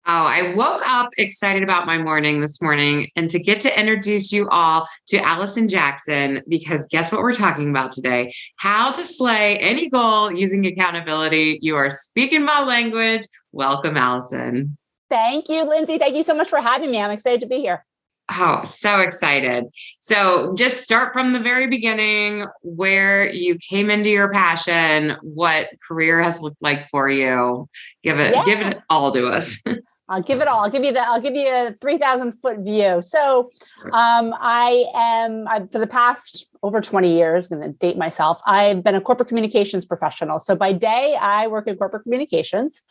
Oh, I woke up excited about my morning this morning and to get to introduce you all to Allison Jackson, because guess what we're talking about today? How to slay any goal using accountability. You are speaking my language. Welcome, Allison. Thank you, Lindsay. Thank you so much for having me. I'm excited to be here. Oh, so excited. So just start from the very beginning, where you came into your passion, what career has looked like for you. Give Yeah, it all to us. I'll give it all. I'll give you a 3,000 foot view. I've for the past over 20 years, I'm going to date myself. I've been a corporate communications professional. So by day, I work in corporate communications.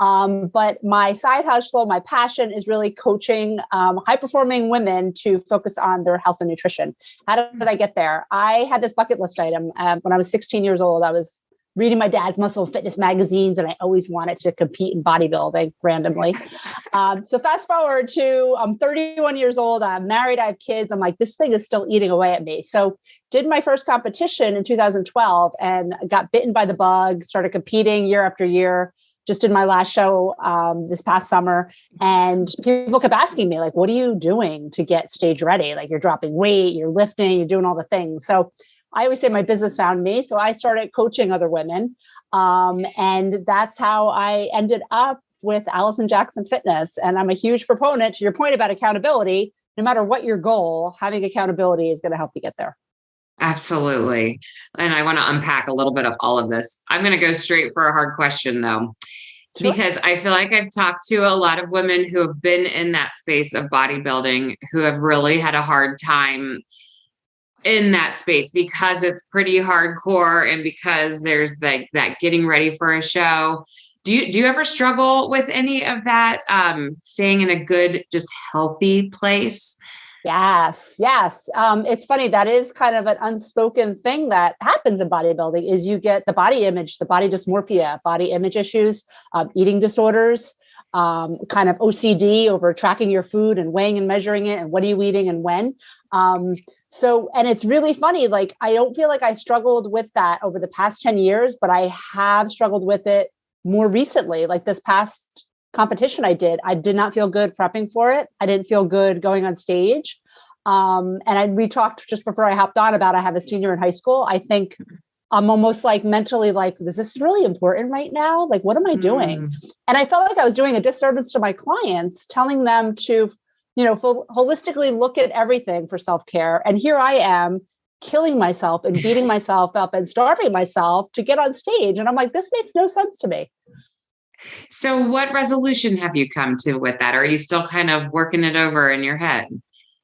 But my side hustle, my passion is really coaching high performing women to focus on their health and nutrition. How did I get there? I had this bucket list item when I was 16 years old. I was reading my dad's muscle and fitness magazines, and I always wanted to compete in bodybuilding randomly. So fast forward to I'm 31 years old. I'm married. I have kids. I'm like, this thing is still eating away at me. So did my first competition in 2012 and got bitten by the bug, started competing year after year. Just did my last show this past summer. And people kept asking me, like, what are you doing to get stage ready? Like, you're dropping weight, you're lifting, you're doing all the things. So I always say my business found me. So I started coaching other women. And that's how I ended up with Allison Jackson Fitness. And I'm a huge proponent to your point about accountability. No matter what your goal, having accountability is going to help you get there. Absolutely. And I want to unpack a little bit of all of this. I'm going to go straight for a hard question, though, Sure. because I feel like I've talked to a lot of women who have been in that space of bodybuilding who have really had a hard time in that space because it's pretty hardcore and because there's like that getting ready for a show. Do you ever struggle with any of that, staying in a good, just healthy place? Yes, yes. It's funny. That is kind of an unspoken thing that happens in bodybuilding is you get the body image, the body dysmorphia, body image issues, eating disorders, kind of OCD over tracking your food and weighing and measuring it and what are you eating and when. And it's really funny. Like, I don't feel like I struggled with that over the past 10 years, but I have struggled with it more recently. Like this past competition I did not feel good prepping for it. I didn't feel good going on stage. We talked just before I hopped on about I have a senior in high school. I think I'm almost like mentally like, is this really important right now? Like, what am I doing? Mm, And I felt like I was doing a disservice to my clients, telling them to, holistically look at everything for self-care. And here I am killing myself and beating myself up and starving myself to get on stage. And I'm like, this makes no sense to me. So, what resolution have you come to with that? Or are you still kind of working it over in your head?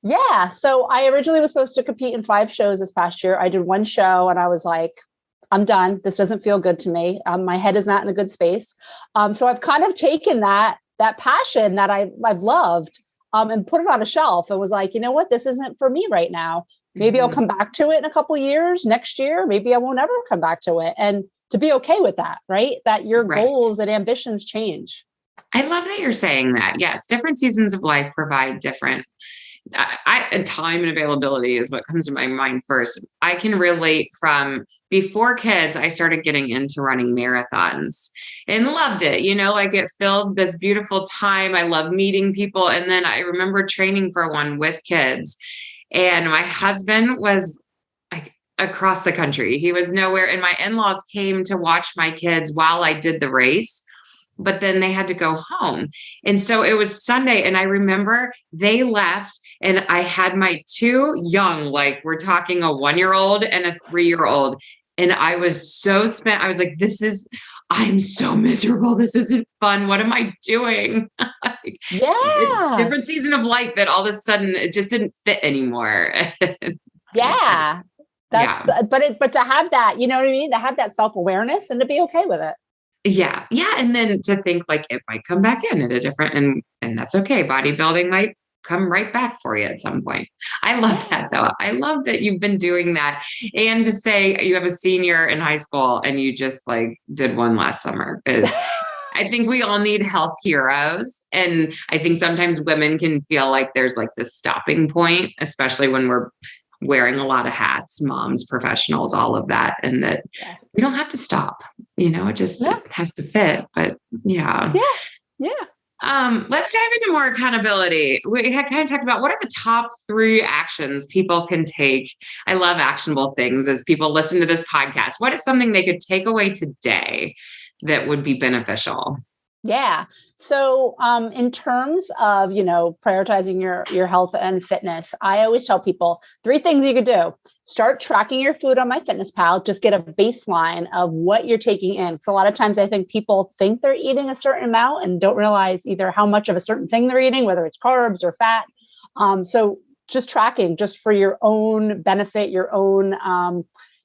Yeah. So I originally was supposed to compete in 5 shows this past year. I did one show and I was like, I'm done. This doesn't feel good to me. My head is not in a good space. So I've kind of taken that passion that I've loved and put it on a shelf and was like, you know what? This isn't for me right now. Maybe I'll Mhm. come back to it in a couple of years, next year. Maybe I won't ever come back to it. And to be okay with that, right? That your Right. goals and ambitions change. I love that you're saying that. Yes, different seasons of life provide different and time and availability is what comes to my mind first. I can relate from before kids, I started getting into running marathons and loved it. Like it filled this beautiful time. I love meeting people. And then I remember training for one with kids, and my husband was like across the country. He was nowhere. And my in laws came to watch my kids while I did the race, but then they had to go home. And so it was Sunday. And I remember they left and I had my two young, like we're talking a 1 year old and a 3 year old. And I was so spent. I was like, I'm so miserable. This isn't fun. What am I doing? Like, Yeah. different season of life that all of a sudden it just didn't fit anymore. It was crazy. Yeah. Yeah. But to have that, you know what I mean? To have that self-awareness and to be okay with it. Yeah. Yeah. And then to think like it might come back in at a different, and that's okay. Bodybuilding might come right back for you at some point. I love Yeah. that though. I love that you've been doing that. And to say you have a senior in high school and you just like did one last summer is I think we all need health heroes. And I think sometimes women can feel like there's like this stopping point, especially when we're wearing a lot of hats, moms, professionals, all of that. And that Yeah. we don't have to stop, it just No. it has to fit. But yeah. Yeah. Yeah. Let's dive into more accountability. We had kind of talked about what are the top 3 actions people can take. I love actionable things as people listen to this podcast. What is something they could take away today that would be beneficial? Yeah. So, in terms of, prioritizing your health and fitness, I always tell people 3 things you could do. Start tracking your food on MyFitnessPal. Just get a baseline of what you're taking in. So a lot of times I think people think they're eating a certain amount and don't realize either how much of a certain thing they're eating, whether it's carbs or fat. So just tracking just for your own benefit, your own,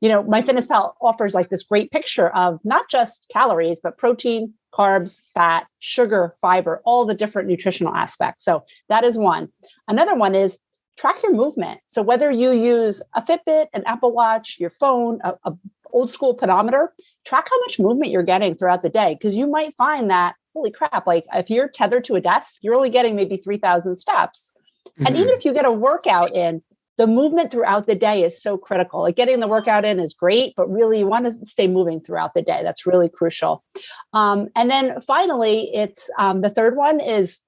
MyFitnessPal offers like this great picture of not just calories, but protein, carbs, fat, sugar, fiber, all the different nutritional aspects. So that is one. Another one is track your movement. So whether you use a Fitbit, an Apple Watch, your phone, a old school pedometer, track how much movement you're getting throughout the day. Because you might find that, holy crap, like if you're tethered to a desk, you're only getting maybe 3,000 steps. Mm-hmm. And even if you get a workout in, the movement throughout the day is so critical. Like getting the workout in is great, but really you want to stay moving throughout the day. That's really crucial. And then finally, it's the third one is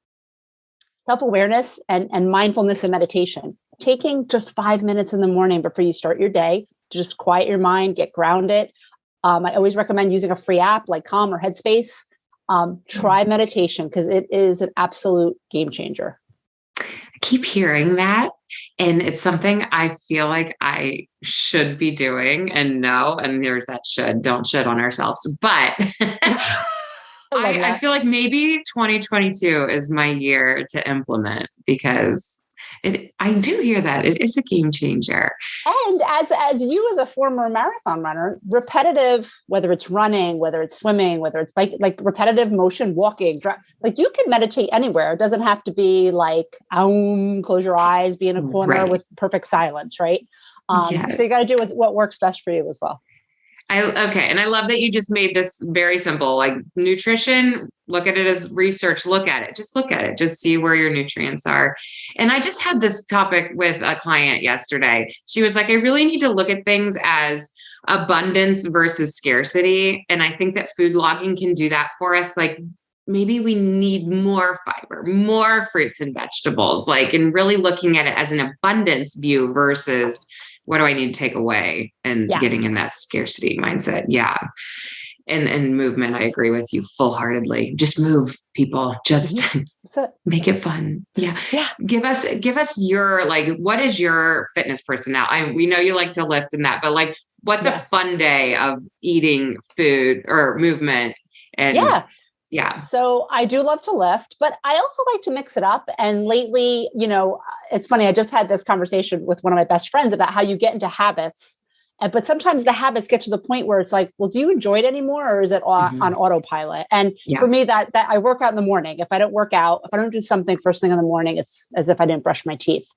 self-awareness and mindfulness and meditation. Taking just 5 minutes in the morning before you start your day to just quiet your mind, get grounded. I always recommend using a free app like Calm or Headspace. Try meditation because it is an absolute game changer. I keep hearing that. And it's something I feel like I should be doing. And there's that don't should on ourselves. But I feel like maybe 2022 is my year to implement because I do hear that it is a game changer. And as you as a former marathon runner, repetitive, whether it's running, whether it's swimming, whether it's bike, like repetitive motion, walking, like you can meditate anywhere. It doesn't have to be like, close your eyes, be in a corner with perfect silence, right? Yes. So you got to do what works best for you as well. Okay. And I love that you just made this very simple, like nutrition, look at it as research, look at it, just see where your nutrients are. And I just had this topic with a client yesterday. She was like, I really need to look at things as abundance versus scarcity. And I think that food logging can do that for us. Like maybe we need more fiber, more fruits and vegetables, and really looking at it as an abundance view versus what do I need to take away and getting in that scarcity mindset. Yeah. And movement. I agree with you full-heartedly. Just move, people. Just make it fun. Yeah. Yeah. Give us your, what is your fitness personality? We know you like to lift and that, but what's a fun day of eating food or movement? And yeah. So I do love to lift, but I also like to mix it up. And lately, it's funny. I just had this conversation with one of my best friends about how you get into habits. But sometimes the habits get to the point where it's like, well, do you enjoy it anymore? Or is it on autopilot? And for me, that I work out in the morning. If I don't work out, if I don't do something first thing in the morning, it's as if I didn't brush my teeth.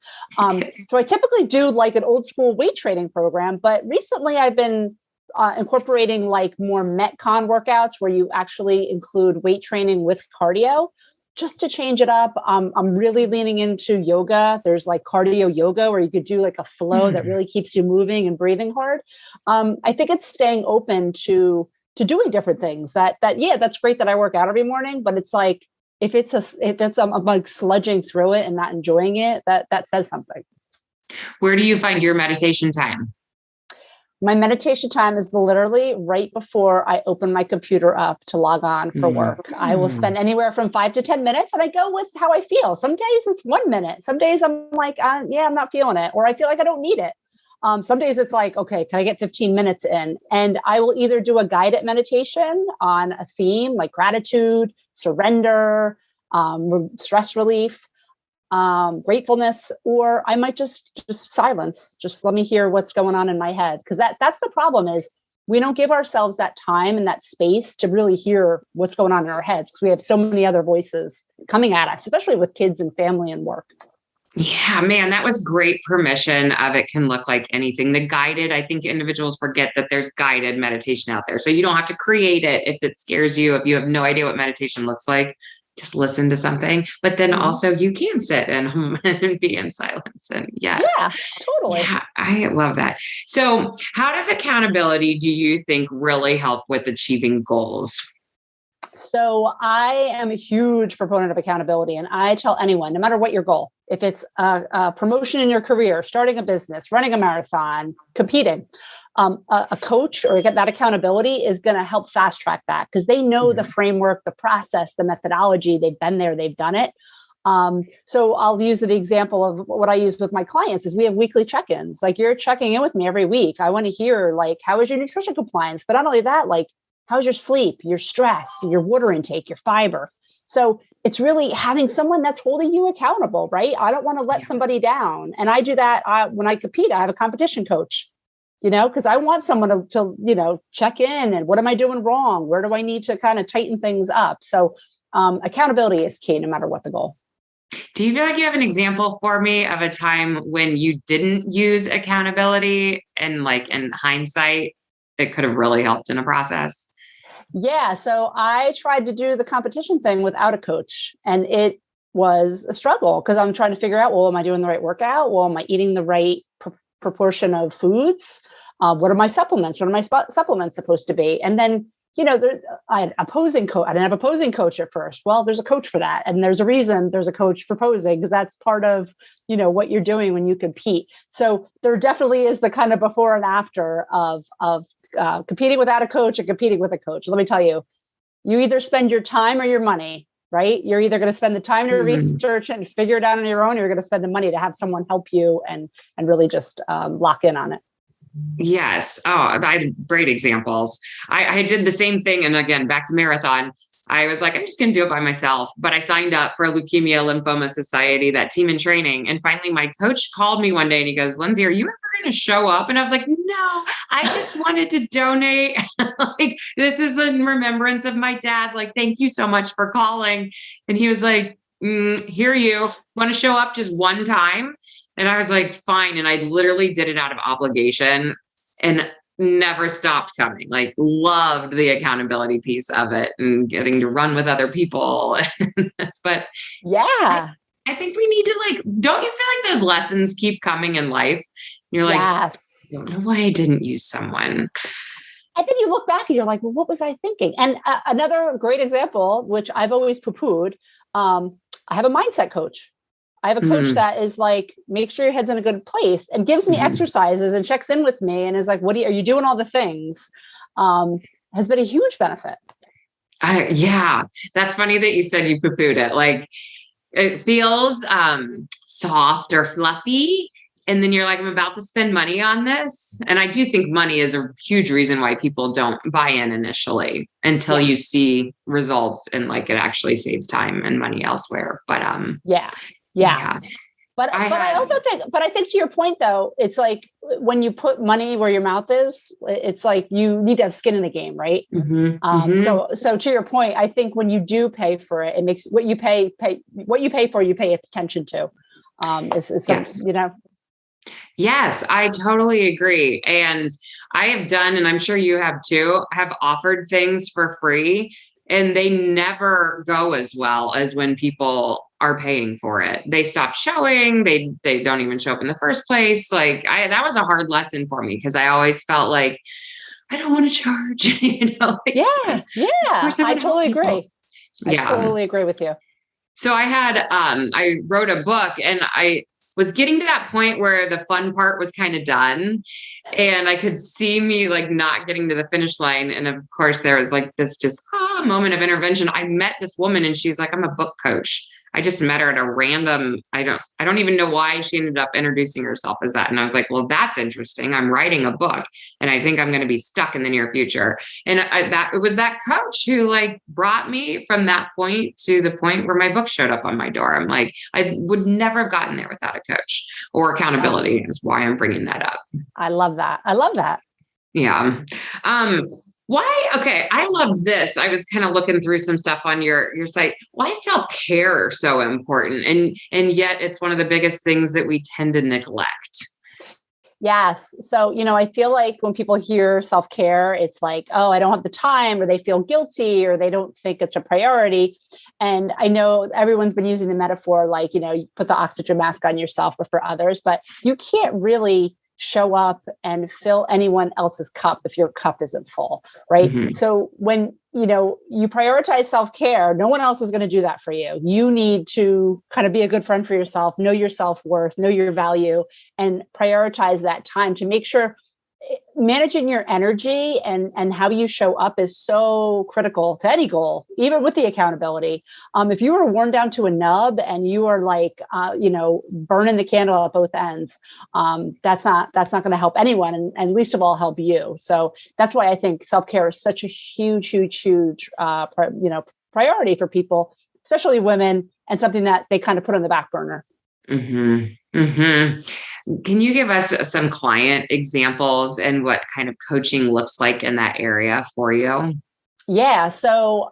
So I typically do like an old school weight training program. But recently I've been incorporating more Metcon workouts where you actually include weight training with cardio just to change it up. I'm really leaning into yoga. There's cardio yoga where you could do a flow that really keeps you moving and breathing hard. I think it's staying open to doing different things that's great that I work out every morning, but it's if I'm sludging through it and not enjoying it, that says something. Where do you find your meditation time? My meditation time is literally right before I open my computer up to log on for work. I will spend anywhere from 5 to 10 minutes and I go with how I feel. Some days it's 1 minute. Some days I'm like, I'm not feeling it, or I feel like I don't need it. Some days it's like, okay, can I get 15 minutes in? And I will either do a guided meditation on a theme like gratitude, surrender, stress relief, gratefulness, or I might just silence. Just let me hear what's going on in my head. Because that's the problem is we don't give ourselves that time and that space to really hear what's going on in our heads because we have so many other voices coming at us, especially with kids and family and work. Yeah, man, that was great permission of it can look like anything. The guided, I think individuals forget that there's guided meditation out there. So you don't have to create it if it scares you, if you have no idea what meditation looks like. Just listen to something, but then also you can sit and be in silence. And yes, yeah, totally. Yeah, I love that. So how does accountability, do you think, really help with achieving goals? So I am a huge proponent of accountability, and I tell anyone, no matter what your goal, if it's a promotion in your career, starting a business, running a marathon, competing, a coach or get that accountability is going to help fast track that because they know the framework, the process, the methodology. They've been there, they've done it. So I'll use the example of what I use with my clients is we have weekly check-ins. Like you're checking in with me every week. I want to hear like, how is your nutrition compliance? But not only that, like, how's your sleep, your stress, your water intake, your fiber? So it's really having someone that's holding you accountable, right? I don't want to let somebody down. And I do that when I compete. I have a competition coach, because I want someone to check in and what am I doing wrong? Where do I need to kind of tighten things up? So accountability is key no matter what the goal. Do you feel like you have an example for me of a time when you didn't use accountability and like in hindsight, it could have really helped in a process? Yeah. So I tried to do the competition thing without a coach and it was a struggle because I'm trying to figure out, well, am I doing the right workout? Well, am I eating the right proportion of foods? What are my supplements? What are my supplements supposed to be? And then, I had opposing coach. I didn't have opposing coach at first. Well, there's a coach for that. And there's a reason there's a coach for posing because that's part of, what you're doing when you compete. So there definitely is the kind of before and after of competing without a coach and competing with a coach. Let me tell you, you either spend your time or your money, right? You're either going to spend the time to research and figure it out on your own, or you're going to spend the money to have someone help you and really just lock in on it. Yes. Oh, great examples. I did the same thing. And again, back to marathon, I was like, I'm just going to do it by myself. But I signed up for Leukemia Lymphoma Society, that team in training. And finally, my coach called me one day and he goes, Lindsay, are you ever going to show up? And I was like, no, I just wanted to donate. Like, this is in remembrance of my dad. Like, thank you so much for calling. And he was like, hear you. Want to show up just one time? And I was like, fine. And I literally did it out of obligation and never stopped coming. Like, loved the accountability piece of it and getting to run with other people. But yeah, I think we need to don't you feel like those lessons keep coming in life? You're like, yes. I don't know why I didn't use someone. And then you look back and you're like, well, what was I thinking? And another great example, which I've always poo-pooed, I have a mindset coach. I have a coach that is like, make sure your head's in a good place and gives me exercises and checks in with me and is like, are you doing all the things? Has been a huge benefit. Yeah, that's funny that you said you poo-pooed it. Like, it feels soft or fluffy. And then you're like, I'm about to spend money on this. And I do think money is a huge reason why people don't buy in initially until you see results and like it actually saves time and money elsewhere. But yeah. But I think to your point though, it's like when you put money where your mouth is, it's like you need to have skin in the game, right? So to your point, I think when you do pay for it, it makes what you pay for, you pay attention to. Yes. Yes, I totally agree. And I have done, and I'm sure you have too, have offered things for free. And they never go as well as when people are paying for it. They stop showing. They don't even show up in the first place. Like that was a hard lesson for me because I always felt like I don't want to charge. Yeah. I totally agree. I totally agree with you. So I wrote a book and I was getting to that point where the fun part was kind of done and I could see me like not getting to the finish line. And of course there was like this just moment of intervention. I met this woman and she's like, I'm a book coach. I just met her at a random, I don't even know why she ended up introducing herself as that. And I was like, well, that's interesting. I'm writing a book and I think I'm going to be stuck in the near future. And it was that coach who like brought me from that point to the point where my book showed up on my door. I'm like, I would never have gotten there without a coach, or accountability is why I'm bringing that up. I love that. Yeah. Why? Okay. I love this. I was kind of looking through some stuff on your site. Why is self-care so important? And yet it's one of the biggest things that we tend to neglect. Yes. So, I feel like when people hear self-care, it's like, oh, I don't have the time, or they feel guilty, or they don't think it's a priority. And I know everyone's been using the metaphor, like, you put the oxygen mask on yourself or for others, but you can't really show up and fill anyone else's cup if your cup isn't full, right? So when you prioritize self-care. No one else is going to do that for you. You need to kind of be a good friend for yourself, know your self-worth, know your value, and prioritize that time to make sure managing your energy and how you show up is so critical to any goal, even with the accountability. If you are worn down to a nub and you are like, burning the candle at both ends, that's not going to help anyone, and least of all help you. So that's why I think self-care is such a huge priority for people, especially women, and something that they kind of put on the back burner. Mm-hmm. Mm-hmm. Can you give us some client examples and what kind of coaching looks like in that area for you? Yeah. So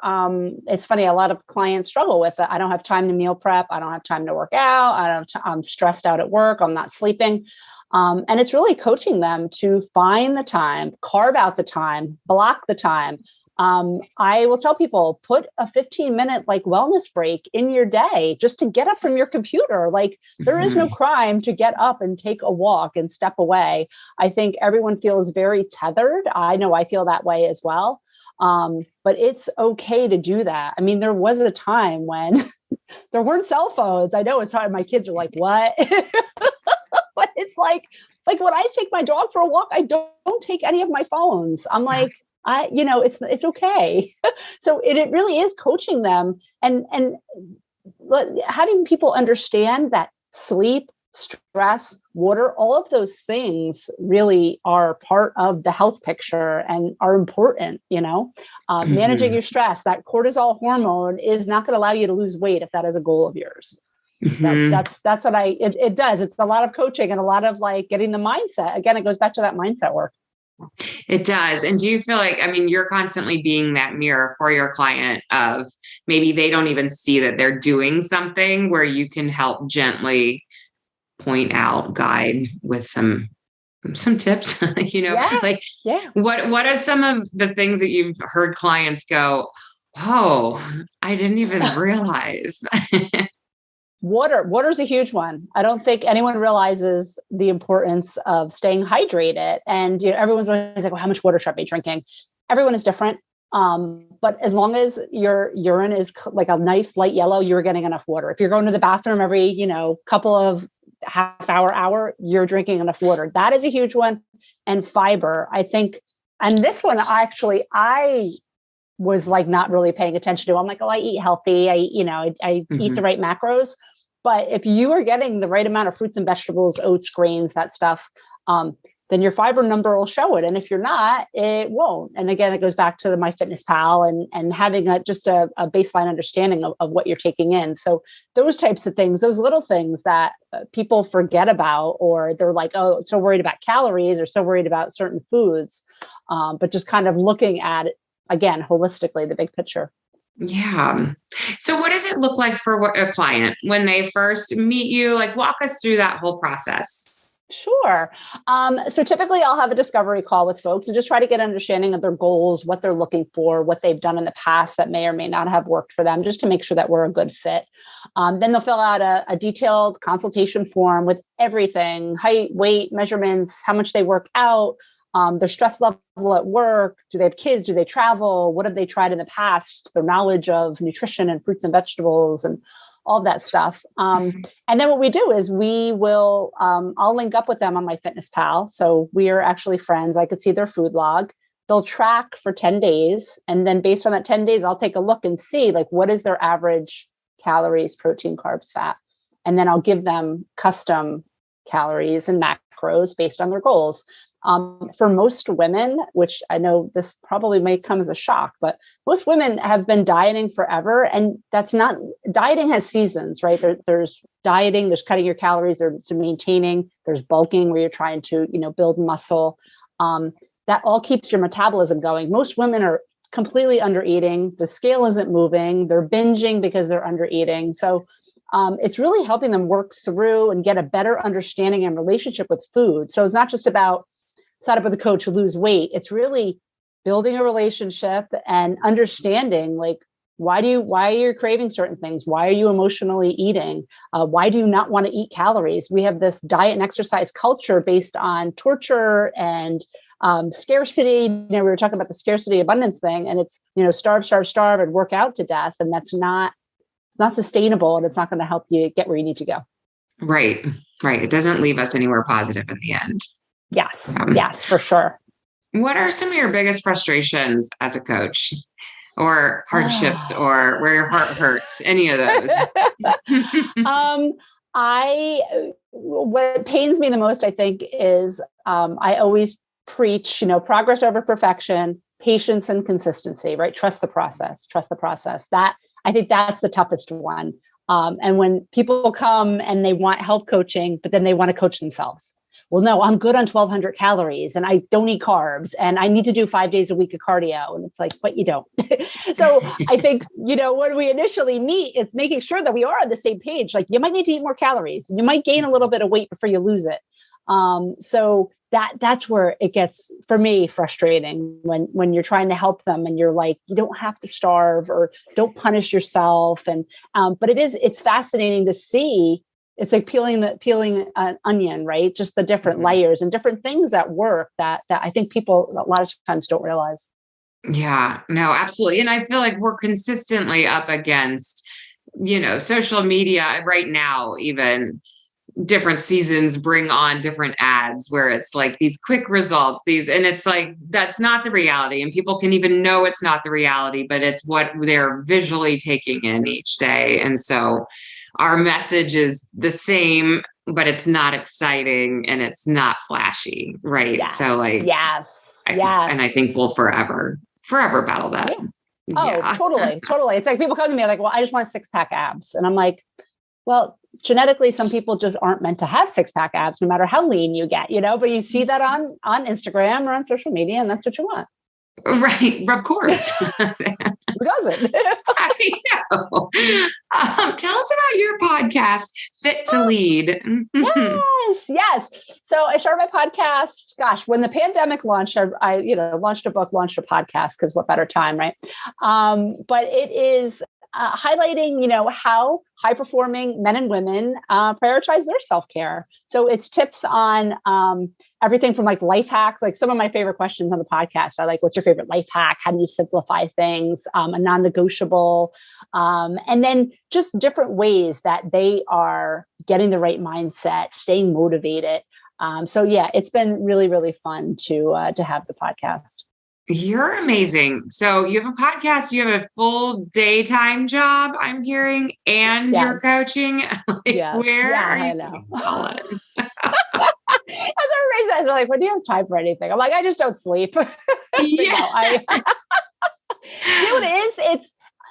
it's funny. A lot of clients struggle with it. I don't have time to meal prep. I don't have time to work out. I'm stressed out at work. I'm not sleeping. And it's really coaching them to find the time, carve out the time, block the time. I will tell people, put a 15-minute like wellness break in your day just to get up from your computer. Like there is no crime to get up and take a walk and step away. I think everyone feels very tethered. I know I feel that way as well. But it's okay to do that. I mean, there was a time when there weren't cell phones. I know it's hard. My kids are like, what? But it's like when I take my dog for a walk, I don't take any of my phones. I'm like, it's okay. So it really is coaching them and having people understand that sleep, stress, water, all of those things really are part of the health picture and are important. Managing your stress, that cortisol hormone is not going to allow you to lose weight if that is a goal of yours. So that's what it does. It's a lot of coaching and a lot of like getting the mindset. Again, it goes back to that mindset work. It does. And do you feel like, you're constantly being that mirror for your client of maybe they don't even see that they're doing something where you can help gently point out, guide with some tips, what are some of the things that you've heard clients go, oh, I didn't even realize? Water's a huge one. I don't think anyone realizes the importance of staying hydrated. And everyone's always like, well, how much water should I be drinking? Everyone is different. But as long as your urine is like a nice light yellow, you're getting enough water. If you're going to the bathroom every, couple of hour, you're drinking enough water. That is a huge one. And fiber, I think. And this one, actually, I was like not really paying attention to. I'm like, oh, I eat healthy. I eat the right macros. But if you are getting the right amount of fruits and vegetables, oats, grains, that stuff, then your fiber number will show it. And if you're not, it won't. And again, it goes back to the MyFitnessPal and having a baseline understanding of what you're taking in. So those types of things, those little things that people forget about, or they're like, oh, so worried about calories or so worried about certain foods, but just kind of looking at it, again, holistically, the big picture. Yeah. So what does it look like for a client when they first meet you? Like, walk us through that whole process. Sure. So typically I'll have a discovery call with folks and just try to get an understanding of their goals, what they're looking for, what they've done in the past that may or may not have worked for them, just to make sure that we're a good fit. Then they'll fill out a detailed consultation form with everything: height, weight, measurements, how much they work out, their stress level at work. Do they have kids? Do they travel? What have they tried in the past? Their knowledge of nutrition and fruits and vegetables and all of that stuff. And then what we do is we will, I'll link up with them on MyFitnessPal. So we are actually friends. I could see their food log. They'll track for 10 days. And then based on that 10 days, I'll take a look and see like, what is their average calories, protein, carbs, fat. And then I'll give them custom calories and macros based on their goals. For most women, which I know this probably may come as a shock, but most women have been dieting forever. And that's not, dieting has seasons, right? There's dieting, there's cutting your calories, there's maintaining, there's bulking where you're trying to, build muscle. That all keeps your metabolism going. Most women are completely under eating. The scale isn't moving. They're binging because they're under eating. So it's really helping them work through and get a better understanding and relationship with food. So it's not just about sign up with a coach to lose weight. It's really building a relationship and understanding like, why are you craving certain things? Why are you emotionally eating? Why do you not want to eat calories? We have this diet and exercise culture based on torture and Scarcity, we were talking about the scarcity abundance thing, and it's, starve, starve, starve and work out to death. And that's not sustainable, and it's not going to help you get where you need to go. Right. Right. It doesn't leave us anywhere positive in the end. Yes. Yes, for sure. What are some of your biggest frustrations as a coach, or hardships, or where your heart hurts? Any of those? What pains me the most, I think, is I always preach, progress over perfection, patience and consistency, right? Trust the process. I think that's the toughest one. And when people come and they want help coaching, but then they want to coach themselves. Well, no, I'm good on 1,200 calories and I don't eat carbs and I need to do 5 days a week of cardio. And it's like, but you don't. So I think, when we initially meet, it's making sure that we are on the same page. Like, you might need to eat more calories and you might gain a little bit of weight before you lose it. So that's where it gets, for me, frustrating when you're trying to help them and you're like, you don't have to starve or don't punish yourself. And, but it's fascinating to see. It's like peeling an onion, right? Just the different layers and different things at work that I think people a lot of times don't realize. Yeah, no, absolutely. And I feel like we're consistently up against, social media right now, even different seasons bring on different ads where it's like these quick results, and it's like, that's not the reality. And people can even know it's not the reality, but it's what they're visually taking in each day. And so our message is the same, but it's not exciting and it's not flashy. Right. Yes, so yes. And I think we'll forever battle that. Yeah. Oh, totally. It's like people come to me like, well, I just want 6-pack abs. And I'm like, well, genetically, some people just aren't meant to have 6-pack abs, no matter how lean you get, but you see that on Instagram or on social media, and that's what you want. Right. Of course. Who doesn't? I know. Tell us about your podcast, Fit to Lead. Yes. So I started my podcast, when the pandemic launched, I launched a book, launched a podcast, because what better time, right? But it is highlighting, how high-performing men and women prioritize their self-care. So it's tips on everything from like life hacks, like some of my favorite questions on the podcast are like, what's your favorite life hack? How do you simplify things? A non-negotiable. And then just different ways that they are getting the right mindset, staying motivated. So yeah, it's been really, really fun to have the podcast. You're amazing. So you have a podcast, you have a full daytime job, I'm hearing, and you're coaching. Where are you? I know. As everybody says, they're like, when do you have time for anything? I'm like, I just don't sleep. It is.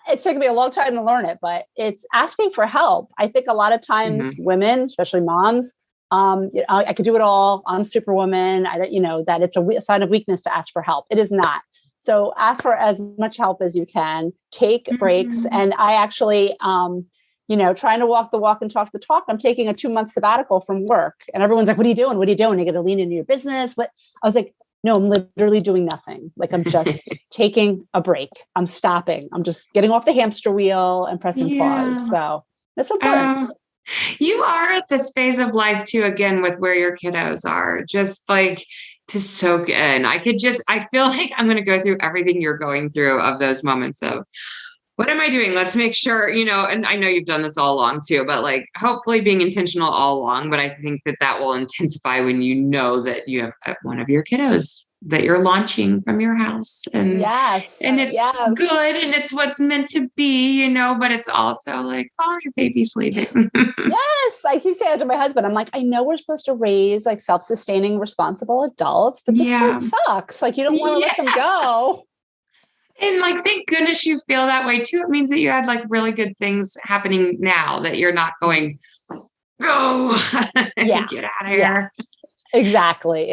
It's taken me a long time to learn it, but it's asking for help. I think a lot of times women, especially moms, I could do it all. I'm Superwoman. That it's a sign of weakness to ask for help. It is not. So ask for as much help as you can. Take breaks. And I actually, trying to walk the walk and talk the talk. I'm taking a 2-month sabbatical from work, and everyone's like, "What are you doing? What are you doing? You're going to lean into your business?" But I was like, "No, I'm literally doing nothing. Like, I'm just taking a break. I'm stopping. I'm just getting off the hamster wheel and pressing pause." So that's important. You are at this phase of life too, again, with where your kiddos are, just like to soak in. I feel like I'm going to go through everything you're going through of those moments of, what am I doing? Let's make sure, and I know you've done this all along too, but like hopefully being intentional all along. But I think that will intensify when you know that you have one of your kiddos that you're launching from your house, and it's good, and it's what's meant to be, but it's also like, oh, your baby's leaving. Yes, I keep saying that to my husband. I'm like, I know we're supposed to raise like self-sustaining, responsible adults, but this part sucks. Like, you don't want to let them go. And like, thank goodness you feel that way too. It means that you had like really good things happening now, that you're not going, go, get out of here. Exactly.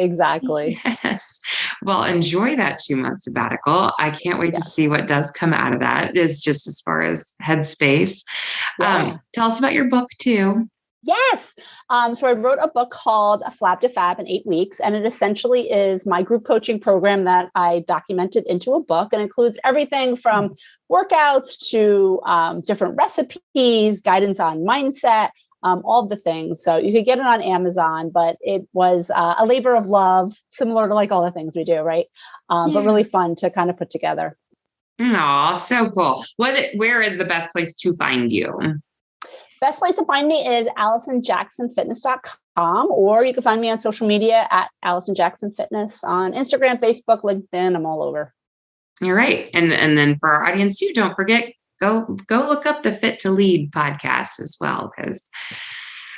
Yes. Well, enjoy that 2-month sabbatical. I can't wait to see what does come out of that. Is just as far as headspace. Tell us about your book too. Yes. So I wrote a book called Flab to Fab in 8 weeks, and it essentially is my group coaching program that I documented into a book, and includes everything from workouts to different recipes, guidance on mindset, all the things. So you could get it on Amazon, but it was a labor of love, similar to like all the things we do, right? But really fun to kind of put together. Oh, so cool. Where is the best place to find you? Best place to find me is AllisonJacksonFitness.com, or you can find me on social media at Allison Jackson Fitness on Instagram, Facebook, LinkedIn. I'm all over. All right. And then for our audience too, don't forget, go look up the Fit to Lead podcast as well, because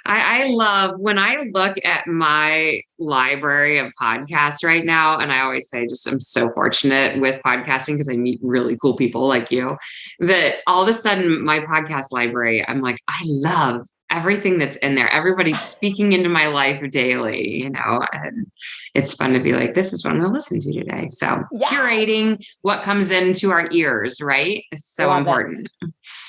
I love when I look at my library of podcasts right now. And I always say, just I'm so fortunate with podcasting because I meet really cool people like you, that all of a sudden my podcast library, I'm like, I love everything that's in there. Everybody's speaking into my life daily, and it's fun to be like, this is what I'm going to listen to today. So curating what comes into our ears, right, is so important.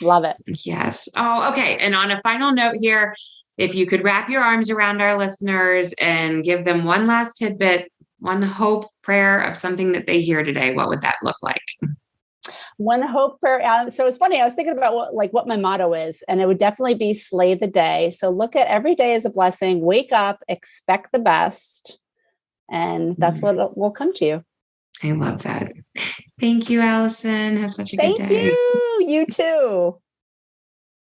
Love it. Yes. Oh, okay. And on a final note here, if you could wrap your arms around our listeners and give them one last tidbit, one hope prayer of something that they hear today, what would that look like? One hope prayer. So it's funny. I was thinking about what my motto is, and it would definitely be slay the day. So look at every day as a blessing, wake up, expect the best. And that's what will come to you. I love that. Thank you, Allison. Have such a good day. Thank you. You too.